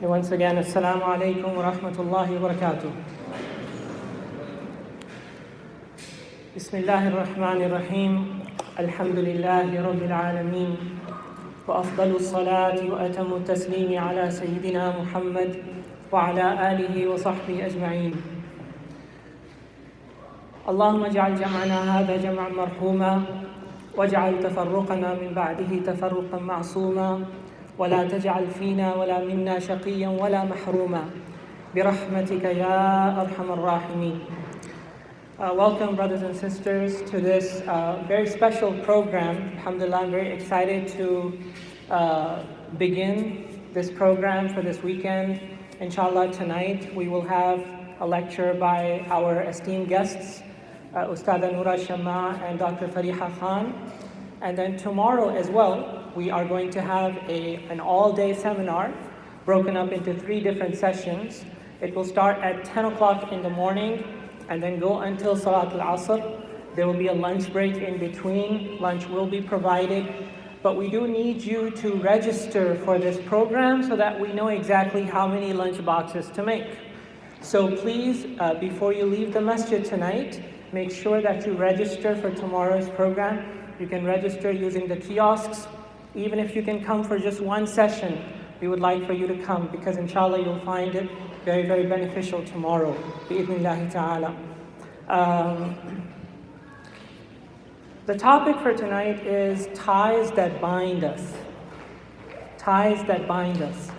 Once again, Assalamu alaikum wa rahmatullahi wa barakatuh. Bismillahir Rahmanir Rahim. Alhamdulillahi Rabbil Alameen. Wa afdalu salati wa atamu taslimi ala Sayyidina Muhammad wa ala alihi wa sahbihi ajma'een. اللهم اجعل جمعنا هذا جمعا مرحوما واجعل تفرقنا من بعده تفرقا معصوما ولا تجعل فينا ولا منا شقيا ولا محروما برحمتك يا أرحم الراحمين. Welcome, brothers and sisters, to this very special program. Alhamdulillah, I'm very excited to begin this program for this weekend. Inshallah, tonight we will have a lecture by our esteemed guests, Ustada Noura, Shamma, and Dr. Fareeha Khan. And then tomorrow as well, we are going to have an all-day seminar broken up into 3 different sessions. It will start at 10 o'clock in the morning and then go until Salat al-Asr. There will be a lunch break in between. Lunch will be provided. But we do need you to register for this program so that we know exactly how many lunch boxes to make. So please, before you leave the masjid tonight, make sure that you register for tomorrow's program. You can register using the kiosks. Even if you can come for just one session, we would like for you to come because inshallah you'll find it very, very beneficial tomorrow. Bi-idhnillahi ta'ala. The topic for tonight is ties that bind us. Ties that bind us.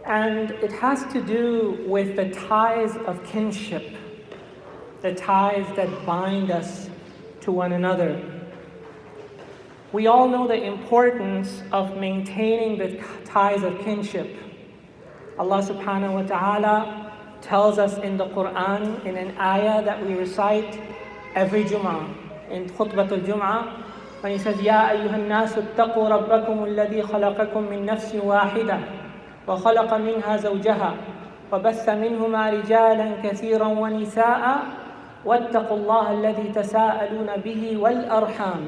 And it has to do with the ties of kinship. The ties that bind us to one another. We all know the importance of maintaining the ties of kinship. Allah subhanahu wa ta'ala tells us in the Quran, in an ayah that we recite every Jum'ah, in khutbatul Jum'ah, when he says, Ya ayyuhan nasu attaqu rabbakum alladhi khalaqakum min nafsin wahidah, wa khalaqa minha zawjaha, wa batha minhuma rijalan kathiran wa nisa'a, واتقوا الله الذي تساءلون به والأرحام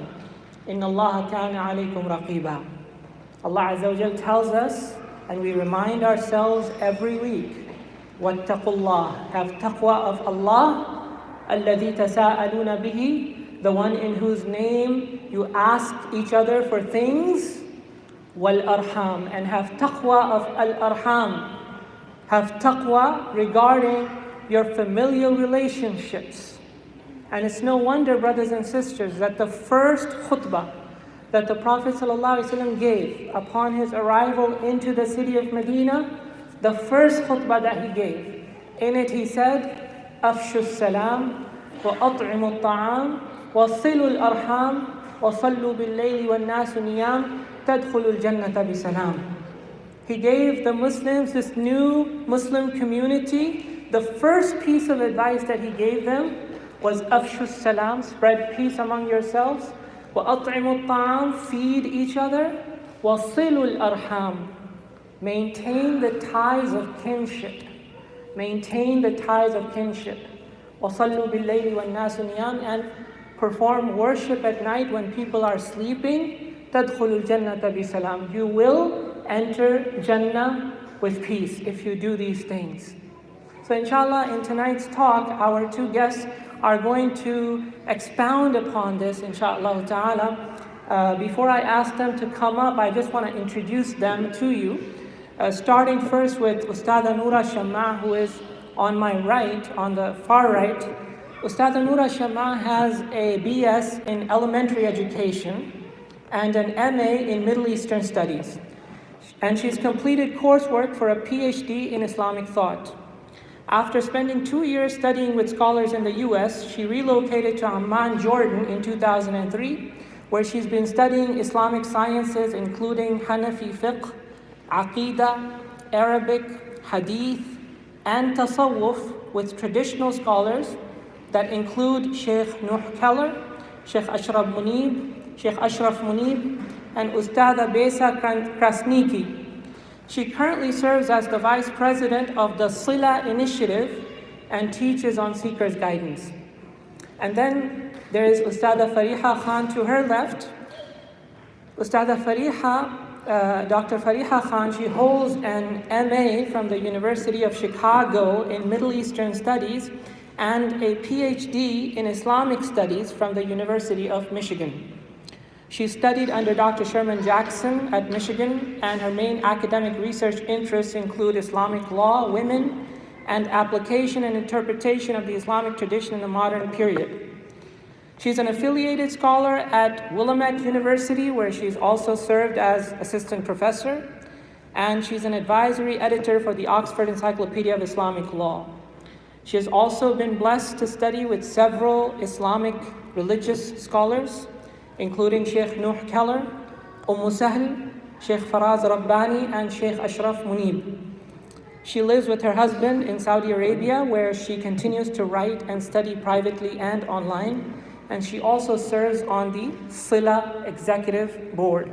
إن الله كان عليكم رقيبا. Allah Azza wa Jal tells us, and we remind ourselves every week, واتقوا الله, have taqwa of Allah, الذي تساءلون به, the one in whose name you ask each other for things, والأرحام, and have taqwa of al-arham, have taqwa regarding your familial relationships. And it's no wonder, brothers and sisters, that the first khutbah that the Prophet ﷺ gave upon his arrival into the city of Medina, the first khutbah that he gave, in it he said, أفشوا السلام وأطعموا الطعام وصلوا الأرحام وصلوا بالليل والناس نيام تدخلوا الجنة بسلام. He gave the Muslims, this new Muslim community, the first piece of advice that he gave them was afshu salam, spread peace among yourselves, wa at'imu ta'am, feed each other, wa silul arham, maintain the ties of kinship, maintain the ties of kinship, wa sallu bil layli wan nasu niyam, and perform worship at night when people are sleeping, tadkhulul jannata bi salam, you will enter Jannah with peace if you do these things. So inshallah, in tonight's talk, our 2 guests are going to expound upon this, inshallah ta'ala. Before I ask them to come up, I just want to introduce them to you. Starting first with Ustada Noura Shamma, who is on my right, on the far right. Ustada Noura Shamma has a BS in elementary education and an MA in Middle Eastern Studies. And she's completed coursework for a PhD in Islamic thought. After spending 2 years studying with scholars in the US, she relocated to Amman, Jordan in 2003, where she's been studying Islamic sciences including Hanafi fiqh, Aqidah, Arabic, Hadith, and Tasawwuf with traditional scholars that include Sheikh Nuh Keller, Sheikh Ashraf Munib, and Ustada Besa Krasniki. She currently serves as the Vice President of the Sila Initiative and teaches on Seekers Guidance. And then there is Ustada Fareeha Khan to her left. Ustada Fareeha Dr. Fareeha Khan, she holds an MA from the University of Chicago in Middle Eastern Studies and a PhD in Islamic Studies from the University of Michigan. She studied under Dr. Sherman Jackson at Michigan, and her main academic research interests include Islamic law, women, and application and interpretation of the Islamic tradition in the modern period. She's an affiliated scholar at Willamette University, where she's also served as assistant professor, and she's an advisory editor for the Oxford Encyclopedia of Islamic Law. She has also been blessed to study with several Islamic religious scholars, including Sheikh Nuh Keller, Sahl, Sheikh Faraz Rabbani, and Sheikh Ashraf Munib. She lives with her husband in Saudi Arabia, where she continues to write and study privately and online. And she also serves on the Sila Executive Board.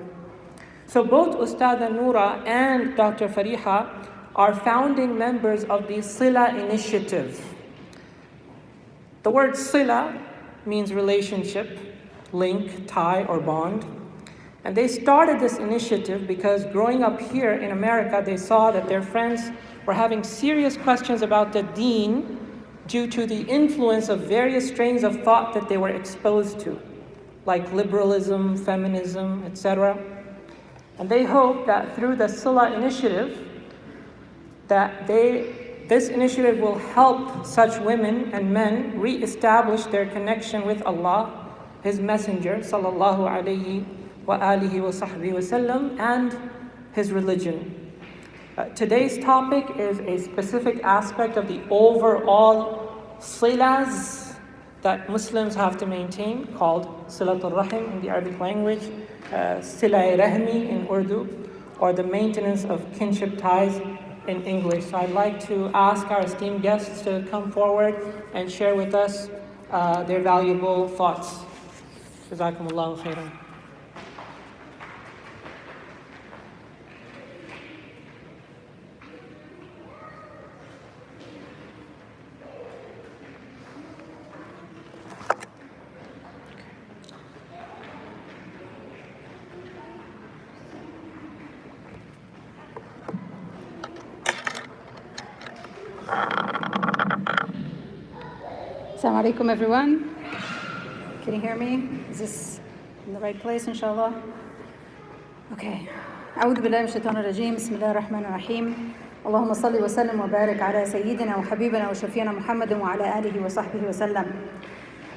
So both Ustada Noura and Dr. Fareeha are founding members of the Sila Initiative. The word Sila means relationship, link, tie, or bond. And they started this initiative because growing up here in America, they saw that their friends were having serious questions about the deen due to the influence of various strains of thought that they were exposed to, like liberalism, feminism, etc. And they hope that through the Sila initiative, this initiative will help such women and men re-establish their connection with Allah, His Messenger, sallallahu alayhi wa alihi wa sahbihi wa sallam, and His religion. Today's topic is a specific aspect of the overall silas that Muslims have to maintain, called Silatul Rahim in the Arabic language, Sila-e Rahmi in Urdu, or the maintenance of kinship ties in English. So I'd like to ask our esteemed guests to come forward and share with us their valuable thoughts. Jazakumullahu khairan. Assalamu alaikum, everyone. Can you hear me? Is this in the right place, inshallah? Okay. أعوذ بالله من الشيطان الرجيم. بسم الله الرحمن الرحيم. اللهم صل وسلم وبارك على سيدنا وحبيبنا وشفينا محمد وعلى آله وصحبه وسلم.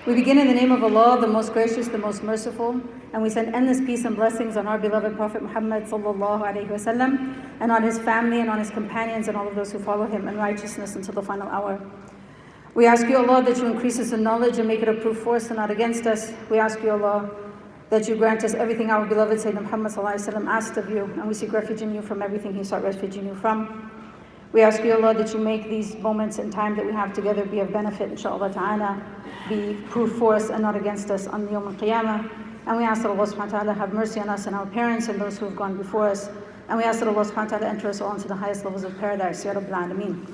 We begin in the name of Allah, the most gracious, the most merciful, and we send endless peace and blessings on our beloved Prophet Muhammad sallallahu alaihi wasallam, and on his family and on his companions and all of those who follow him in righteousness until the final hour. We ask you, Allah, that you increase us in knowledge and make it a proof for us and not against us. We ask you, Allah, that you grant us everything our beloved Sayyidina Muhammad sallallahu alaihi wasallam asked of you, and we seek refuge in you from everything he sought refuge in you from. We ask you, Allah, that you make these moments in time that we have together be of benefit, inshaAllah ta'ala, be proof for us and not against us on the Yawm al-Qiyamah. And we ask that Allah subhanahu wa ta'ala have mercy on us and our parents and those who have gone before us. And we ask that Allah subhanahu wa ta'ala enter us all into the highest levels of paradise. Ya Rabbil Alameen.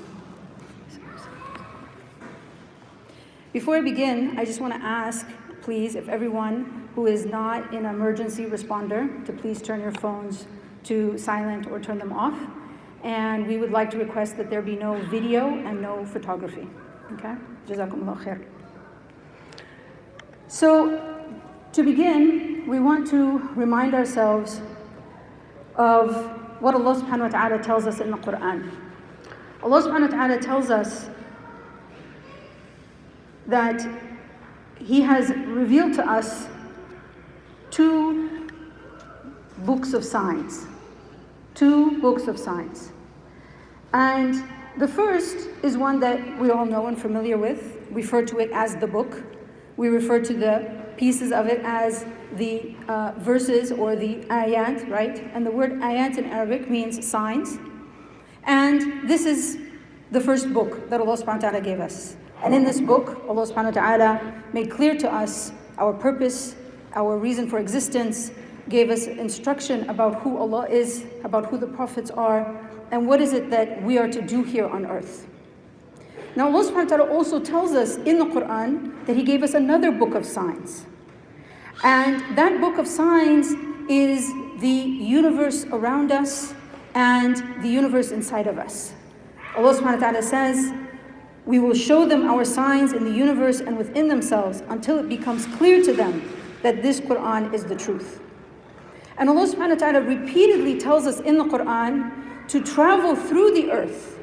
Before I begin, I just want to ask, please, if everyone who is not an emergency responder, to please turn your phones to silent or turn them off. And we would like to request that there be no video and no photography. Okay? Jazakumullah khair. So, to begin, we want to remind ourselves of what Allah subhanahu wa ta'ala tells us in the Quran. Allah subhanahu wa ta'ala tells us that He has revealed to us two books of signs. Two books of signs. And the first is one that we all know and familiar with. We refer to it as the book. We refer to the pieces of it as the verses or the ayat, right? And the word ayat in Arabic means signs. And this is the first book that Allah subhanahu wa ta'ala gave us. And in this book, Allah subhanahu wa ta'ala made clear to us our purpose, our reason for existence, gave us instruction about who Allah is, about who the prophets are, and what is it that we are to do here on earth. Now Allah subhanahu wa ta'ala also tells us in the Quran that He gave us another book of signs. And that book of signs is the universe around us and the universe inside of us. Allah subhanahu wa ta'ala says, we will show them our signs in the universe and within themselves until it becomes clear to them that this Quran is the truth. And Allah subhanahu wa ta'ala repeatedly tells us in the Quran to travel through the earth,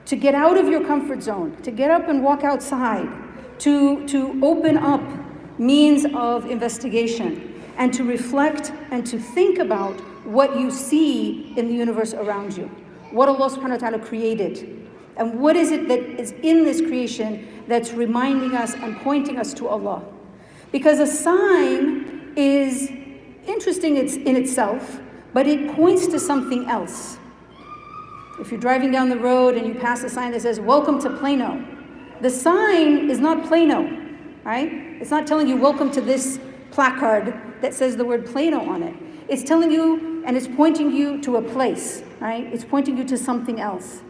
to get out of your comfort zone, to get up and walk outside, to open up means of investigation, and to reflect and to think about what you see in the universe around you, what Allah subhanahu wa ta'ala created. And what is it that is in this creation that's reminding us and pointing us to Allah? Because a sign is interesting in itself, but it points to something else. If you're driving down the road and you pass a sign that says, "Welcome to Plano," the sign is not Plano, right? It's not telling you, "Welcome to this placard that says the word Plano on it." It's telling you, and it's pointing you to a place, right? It's pointing you to something else.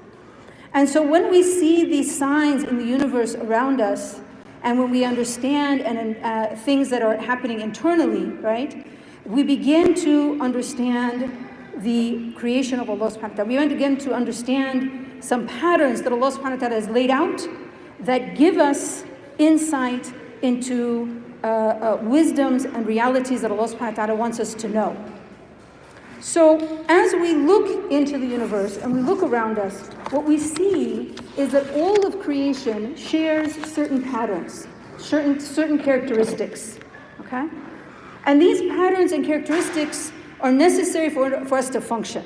And so when we see these signs in the universe around us, and when we understand and things that are happening internally, right, we begin to understand the creation of Allah subhanahu wa ta'ala. We begin to understand some patterns that Allah subhanahu wa ta'ala has laid out that give us insight into wisdoms and realities that Allah subhanahu wa ta'ala wants us to know. So as we look into the universe and we look around us, what we see is that all of creation shares certain patterns, certain characteristics, okay? And these patterns and characteristics are necessary for us to function,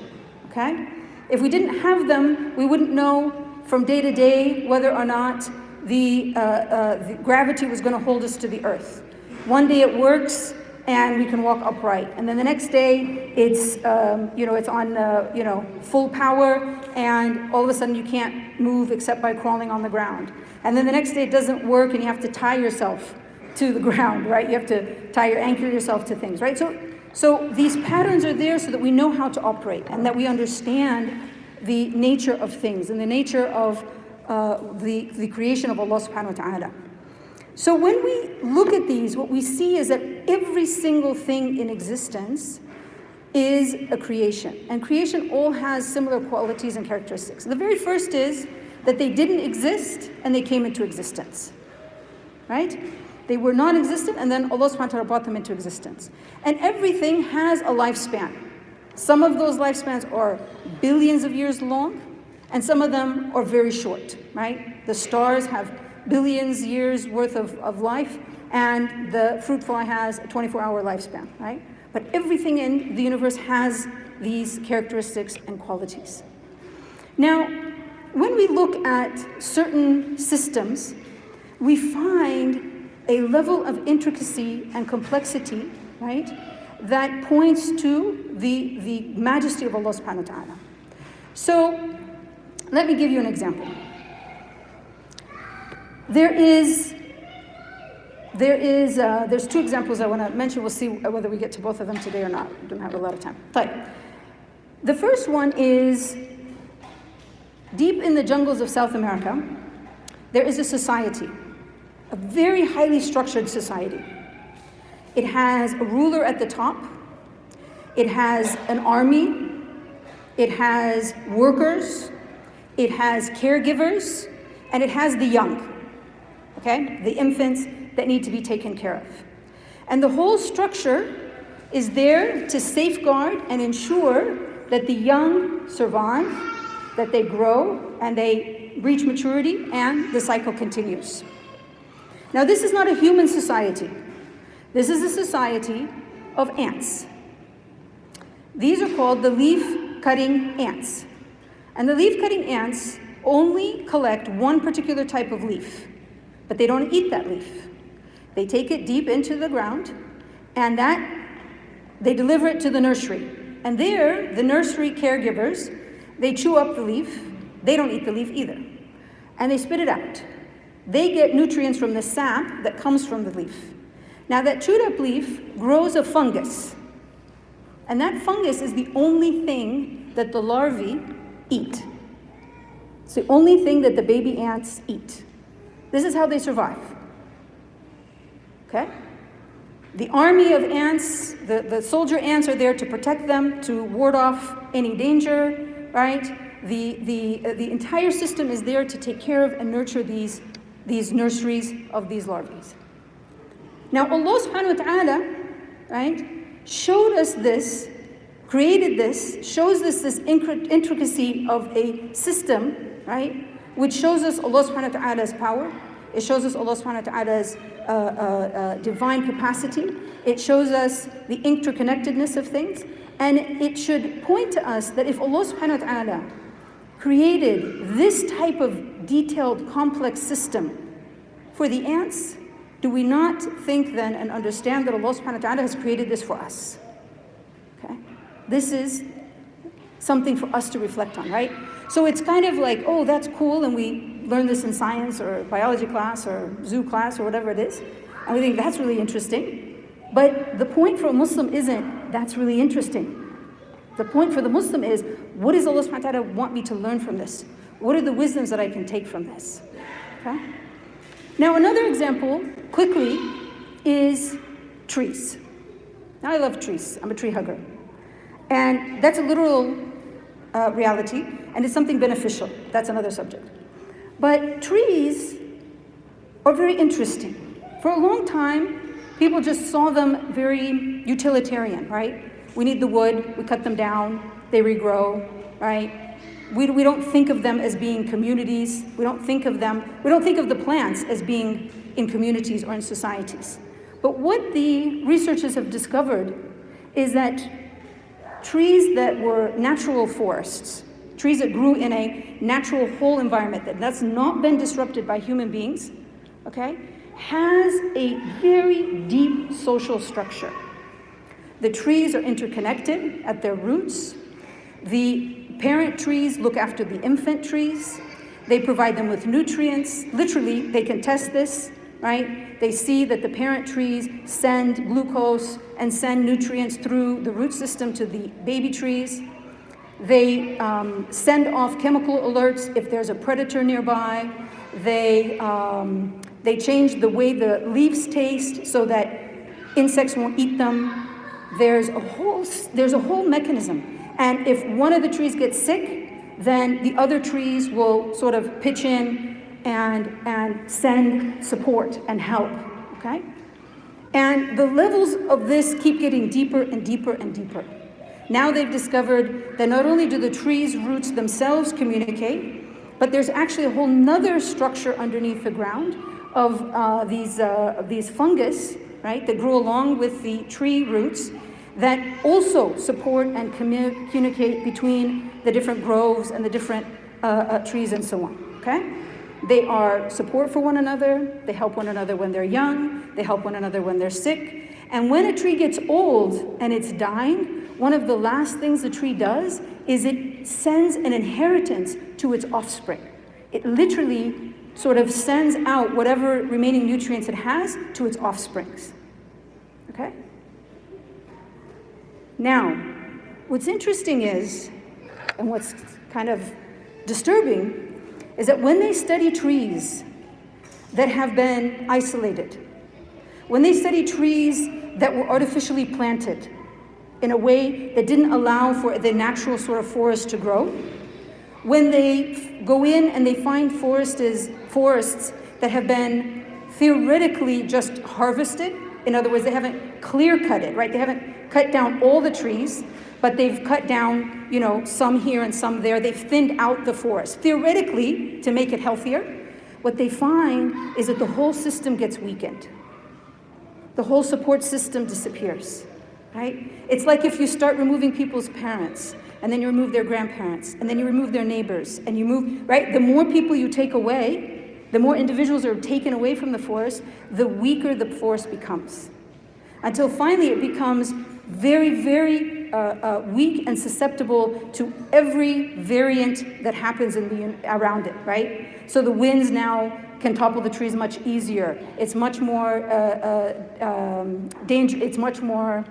okay? If we didn't have them, we wouldn't know from day to day whether or not the gravity was going to hold us to the earth. One day it works and we can walk upright, and then the next day it's it's on full power, and all of a sudden you can't move except by crawling on the ground. And then the next day it doesn't work, and you have to tie yourself to the ground, right? You have to anchor yourself to things, right? So these patterns are there so that we know how to operate and that we understand the nature of things and the nature of the creation of Allah subhanahu wa ta'ala. So when we look at these, what we see is that every single thing in existence is a creation. And creation all has similar qualities and characteristics. The very first is that they didn't exist and they came into existence, right? They were non-existent and then Allah subhanahu wa ta'ala brought them into existence. And everything has a lifespan. Some of those lifespans are billions of years long, and some of them are very short, right? The stars have billions years worth of life, and the fruit fly has a 24-hour lifespan, right? But everything in the universe has these characteristics and qualities. Now, when we look at certain systems, we find a level of intricacy and complexity, right, that points to the majesty of Allah subhanahu wa ta'ala. So, let me give you an example. There's two examples I want to mention. We'll see whether we get to both of them today or not. We don't have a lot of time. But the first one is deep in the jungles of South America, there is a society, a very highly structured society. It has a ruler at the top. It has an army. It has workers. It has caregivers. And it has the young. Okay, the infants that need to be taken care of. And the whole structure is there to safeguard and ensure that the young survive, that they grow, and they reach maturity, and the cycle continues. Now, this is not a human society. This is a society of ants. These are called the leaf-cutting ants. And the leaf-cutting ants only collect one particular type of leaf. But they don't eat that leaf. They take it deep into the ground, and they deliver it to the nursery. And there, the nursery caregivers, they chew up the leaf. They don't eat the leaf either. And they spit it out. They get nutrients from the sap that comes from the leaf. Now that chewed up leaf grows a fungus. And that fungus is the only thing that the larvae eat. It's the only thing that the baby ants eat. This is how they survive. Okay? The army of ants, the soldier ants are there to protect them, to ward off any danger, right? The entire system is there to take care of and nurture these nurseries of these larvae. Now Allah subhanahu wa ta'ala, right, showed us this, created this, shows us this intricacy of a system, right, which shows us Allah subhanahu wa ta'ala's power. It shows us Allah subhanahu wa ta'ala's divine capacity. It shows us the interconnectedness of things. And it should point to us that if Allah subhanahu wa ta'ala created this type of detailed, complex system for the ants, do we not think then and understand that Allah subhanahu wa ta'ala has created this for us? Okay? This is something for us to reflect on, right? So it's kind of like, oh, that's cool, and we learn this in science or biology class or zoo class or whatever it is, and we think that's really interesting. But the point for a Muslim isn't, that's really interesting. The point for the Muslim is, what does Allah subhanahu wa ta'ala want me to learn from this? What are the wisdoms that I can take from this? Okay? Now another example, quickly, is trees. Now I love trees. I'm a tree hugger. And that's a literal reality, and it's something beneficial. That's another subject. But trees are very interesting. For a long time, people just saw them very utilitarian, right? We need the wood, we cut them down, they regrow, right? We don't think of them as being communities. We don't think of the plants as being in communities or in societies. But what the researchers have discovered is that trees that were natural forests, trees that grew in a natural whole environment that's not been disrupted by human beings, okay, has a very deep social structure. The trees are interconnected at their roots. The parent trees look after the infant trees. They provide them with nutrients. Literally, they can test this, right? They see that the parent trees send glucose and send nutrients through the root system to the baby trees. They send off chemical alerts if there's a predator nearby. They change the way the leaves taste so that insects won't eat them. There's a whole mechanism. And if one of the trees gets sick, then the other trees will sort of pitch in and send support and help, okay? And the levels of this keep getting deeper and deeper and deeper. Now they've discovered that not only do the trees' roots themselves communicate, but there's actually a whole nother structure underneath the ground of these fungus, right, that grew along with the tree roots that also support and communicate between the different groves and the different trees and so on, okay? They are support for one another. They help one another when they're young. They help one another when they're sick. And when a tree gets old and it's dying, one of the last things the tree does is it sends an inheritance to its offspring. It literally sort of sends out whatever remaining nutrients it has to its offsprings, okay? Now, what's interesting is, and what's kind of disturbing, is that when they study trees that have been isolated, when they study trees that were artificially planted in a way that didn't allow for the natural sort of forest to grow, when they go in and they find forests that have been theoretically just harvested, in other words, they haven't clear-cut it, right? They haven't cut down all the trees, but they've cut down, you know, some here and some there. They've thinned out the forest, theoretically, to make it healthier. What they find is that the whole system gets weakened. The whole support system disappears, right? It's like if you start removing people's parents, and then you remove their grandparents, and then you remove their neighbors, and you move, right? The more people you take away, the more individuals are taken away from the forest, the weaker the forest becomes. Until finally it becomes very, very weak and susceptible to every variant that happens around it, right? So the winds now can topple the trees much easier. It's much more it's much more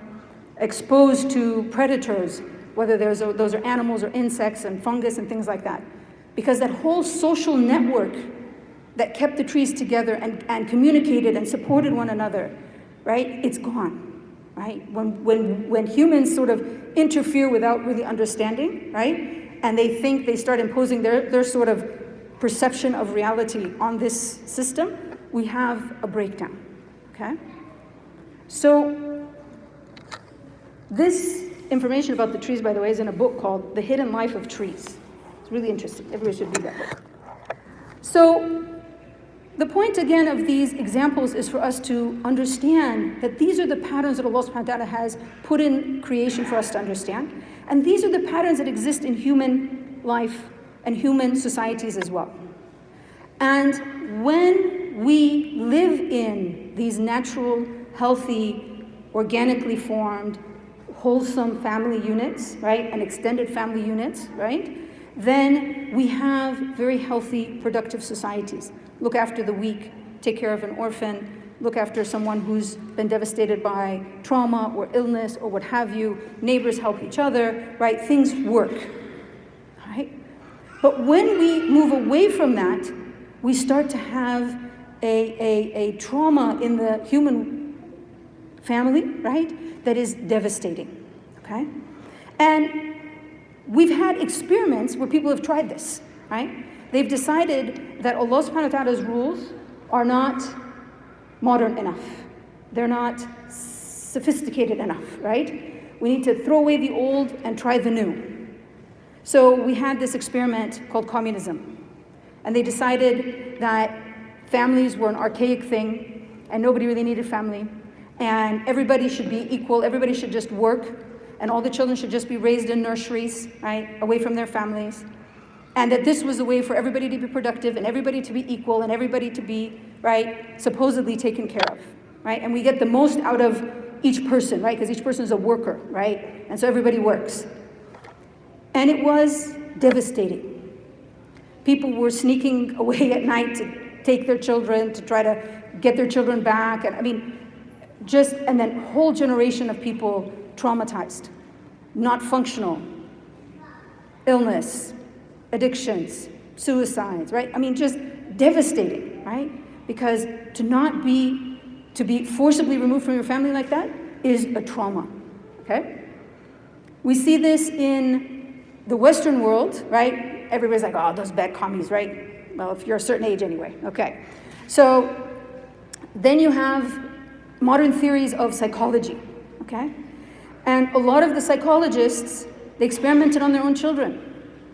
exposed to predators, whether those are animals or insects and fungus and things like that. Because that whole social network that kept the trees together and communicated and supported one another right, it's gone, right? When humans sort of interfere without really understanding, right, and they start imposing their sort of perception of reality on this system, we have a breakdown, okay? So this information about the trees, by the way, is in a book called The Hidden Life of Trees. It's really interesting. Everybody should read that book. So the point, again, of these examples is for us to understand that these are the patterns that Allah subhanahu wa ta'ala has put in creation for us to understand. And these are the patterns that exist in human life and human societies as well. And when we live in these natural, healthy, organically formed, wholesome family units, right, and extended family units, right, then we have very healthy, productive societies. Look after the weak, take care of an orphan, look after someone who's been devastated by trauma or illness or what have you. Neighbors help each other, right? Things work, right? But when we move away from that, we start to have a trauma in the human family, right? That is devastating, okay? And we've had experiments where people have tried this, right? They've decided that Allah subhanahu wa ta'ala's rules are not modern enough. They're not sophisticated enough, right? We need to throw away the old and try the new. So we had this experiment called communism. And they decided that families were an archaic thing and nobody really needed family. And everybody should be equal, everybody should just work, and all the children should just be raised in nurseries, right, away from their families. And that this was a way for everybody to be productive and everybody to be equal and everybody to be, right, supposedly taken care of, right? And we get the most out of each person, right? Because each person is a worker, right? And so everybody works. And it was devastating. People were sneaking away at night to take their children, to try to get their children back. And I mean, and then whole generation of people traumatized, not functional, illness, addictions, suicides, right? I mean, just devastating, right? Because to be forcibly removed from your family like that is a trauma, okay? We see this in the Western world, right? Everybody's like, oh, those bad commies, right? Well, if you're a certain age anyway, okay. So then you have modern theories of psychology, okay? And a lot of the psychologists, they experimented on their own children,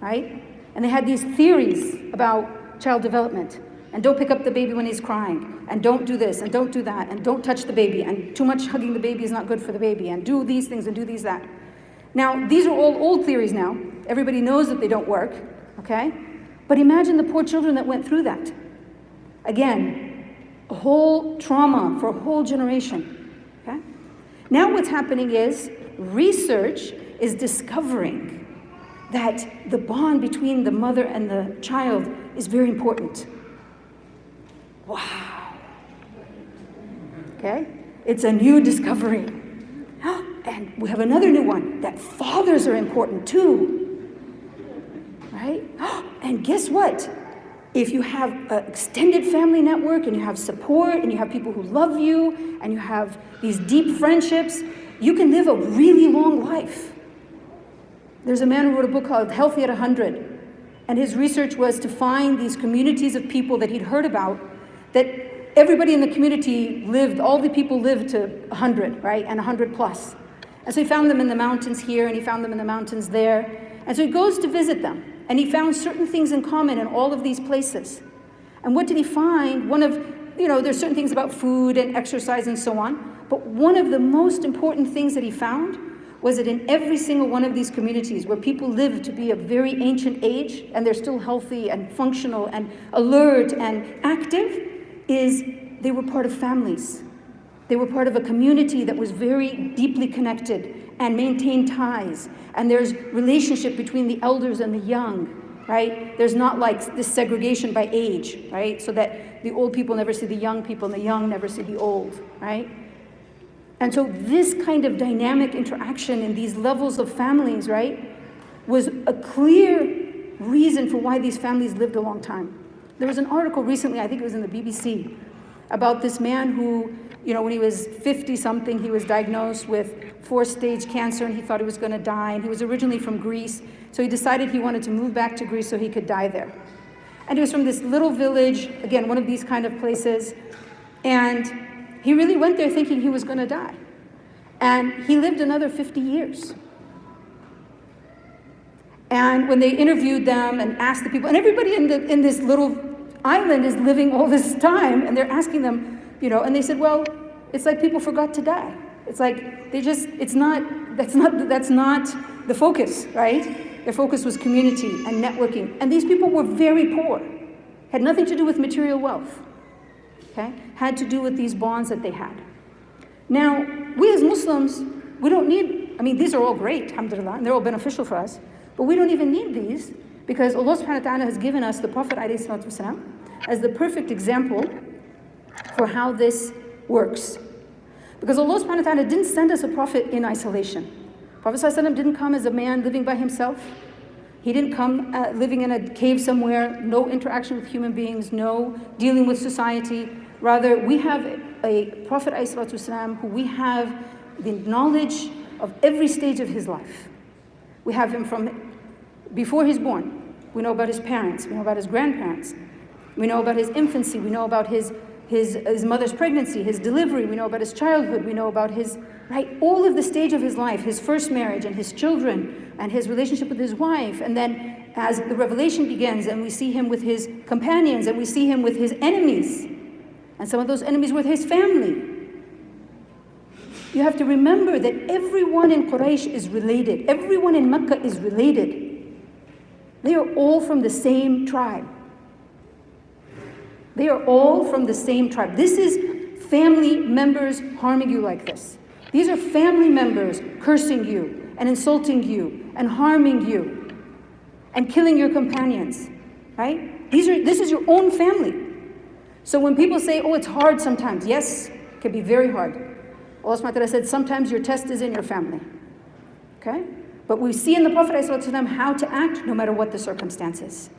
right? And they had these theories about child development. And don't pick up the baby when he's crying. And don't do this, and don't do that, and don't touch the baby. And too much hugging the baby is not good for the baby. And do these things and do these that. Now, these are all old theories now. Everybody knows that they don't work, okay? But imagine the poor children that went through that. Again, a whole trauma for a whole generation, okay? Now what's happening is research is discovering that the bond between the mother and the child is very important. Wow. Okay? It's a new discovery. And we have another new one, that fathers are important too. Right? And guess what? If you have an extended family network and you have support and you have people who love you and you have these deep friendships, you can live a really long life. There's a man who wrote a book called Healthy at 100. And his research was to find these communities of people that he'd heard about, that everybody in the community lived, all the people lived to 100, right? And 100 plus. And so he found them in the mountains here and he found them in the mountains there. And so he goes to visit them. And he found certain things in common in all of these places. And what did he find? There's certain things about food and exercise and so on. But one of the most important things that he found was that in every single one of these communities where people live to be a very ancient age and they're still healthy and functional and alert and active, is they were part of families. They were part of a community that was very deeply connected and maintained ties. And there's relationship between the elders and the young, right? There's not like this segregation by age, right? So that the old people never see the young people and the young never see the old, right? And so this kind of dynamic interaction in these levels of families, right, was a clear reason for why these families lived a long time. There was an article recently, I think it was in the BBC, about this man who, when he was 50-something, he was diagnosed with 4-stage cancer and he thought he was going to die. And he was originally from Greece, so he decided he wanted to move back to Greece so he could die there. And he was from this little village, again, one of these kind of places, and he really went there thinking he was going to die. And he lived another 50 years. And when they interviewed them and asked the people, and everybody in this little island is living all this time, and they're asking them, and they said, well, it's like people forgot to die. It's like that's not the focus, right? Their focus was community and networking. And these people were very poor. Had nothing to do with material wealth. Okay? Had to do with these bonds that they had. Now, we as Muslims, we don't need, these are all great, alhamdulillah, and they're all beneficial for us, but we don't even need these because Allah subhanahu wa ta'ala has given us the Prophet ﷺ as the perfect example for how this works. Because Allah subhanahu wa ta'ala didn't send us a prophet in isolation. Prophet ﷺ didn't come as a man living by himself. He didn't come living in a cave somewhere, no interaction with human beings, no dealing with society. Rather, we have a Prophet ﷺ who we have the knowledge of every stage of his life. We have him from before he's born. We know about his parents. We know about his grandparents. We know about his infancy. We know about his mother's pregnancy, his delivery. We know about his childhood. We know about all of the stage of his life, his first marriage and his children and his relationship with his wife. And then as the revelation begins and we see him with his companions and we see him with his enemies, and some of those enemies were his family. You have to remember that everyone in Quraysh is related. Everyone in Mecca is related. They are all from the same tribe. They are all from the same tribe. This is family members harming you like this. These are family members cursing you and insulting you and harming you and killing your companions, right? This is your own family. So when people say, oh, it's hard sometimes, yes, it can be very hard. Allah subhanahu wa ta'ala said, sometimes your test is in your family, okay? But we see in the Prophet ﷺ how to act no matter what the circumstances.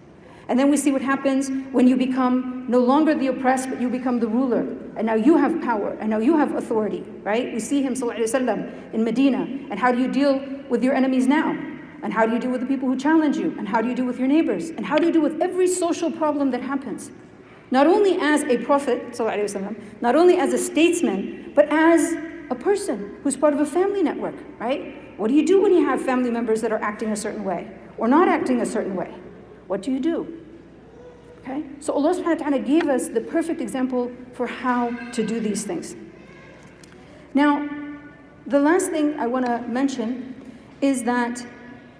And then we see what happens when you become no longer the oppressed, but you become the ruler. And now you have power, and now you have authority, right? We see him, sallallahu alaihi wasallam, in Medina. And how do you deal with your enemies now? And how do you deal with the people who challenge you? And how do you deal with your neighbors? And how do you deal with every social problem that happens? Not only as a prophet, sallallahu alaihi wasallam, not only as a statesman, but as a person who's part of a family network, right? What do you do when you have family members that are acting a certain way or not acting a certain way? What do you do? Okay? So Allah subhanahu wa ta'ala gave us the perfect example for how to do these things. Now, the last thing I want to mention is that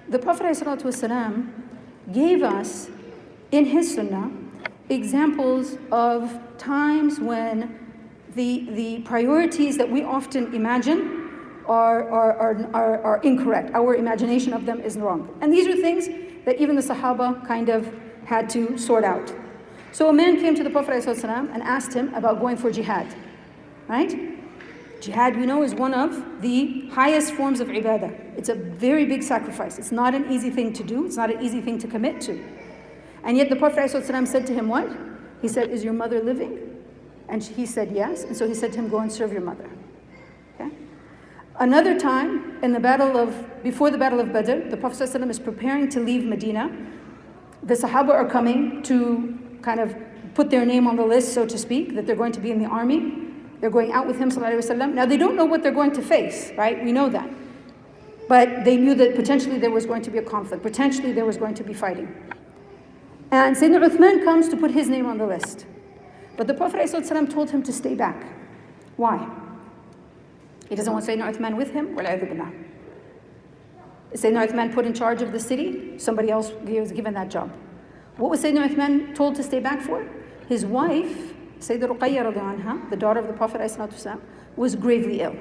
the Prophet ﷺ gave us in his sunnah examples of times when the priorities that we often imagine are incorrect. Our imagination of them is wrong. And these are things that even the Sahaba kind of had to sort out. So a man came to the Prophet ﷺ and asked him about going for jihad, right? Jihad, we know, is one of the highest forms of ibadah. It's a very big sacrifice. It's not an easy thing to do. It's not an easy thing to commit to. And yet the Prophet ﷺ said to him what? He said, is your mother living? And he said yes. And so he said to him, go and serve your mother. Okay? Another time, before the battle of Badr, the Prophet ﷺ is preparing to leave Medina. The Sahaba are coming to kind of put their name on the list, so to speak, that they're going to be in the army. They're going out with him, sallallahu alaihi wasallam. Now they don't know what they're going to face, right? We know that. But they knew that potentially there was going to be a conflict. Potentially there was going to be fighting. And Sayyidina Uthman comes to put his name on the list. But the Prophet ﷺ told him to stay back. Why? He doesn't want Sayyidina Uthman with him. Wal'adhu billah. Sayyidina Uthman put in charge of the city. Somebody else was given that job. What was Sayyidina Uthman told to stay back for? His wife, Sayyidah Ruqayya radiallahu anha, the daughter of the Prophet ﷺ, was gravely ill.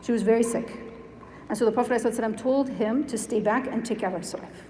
She was very sick. And so the Prophet ﷺ told him to stay back and take care of herself.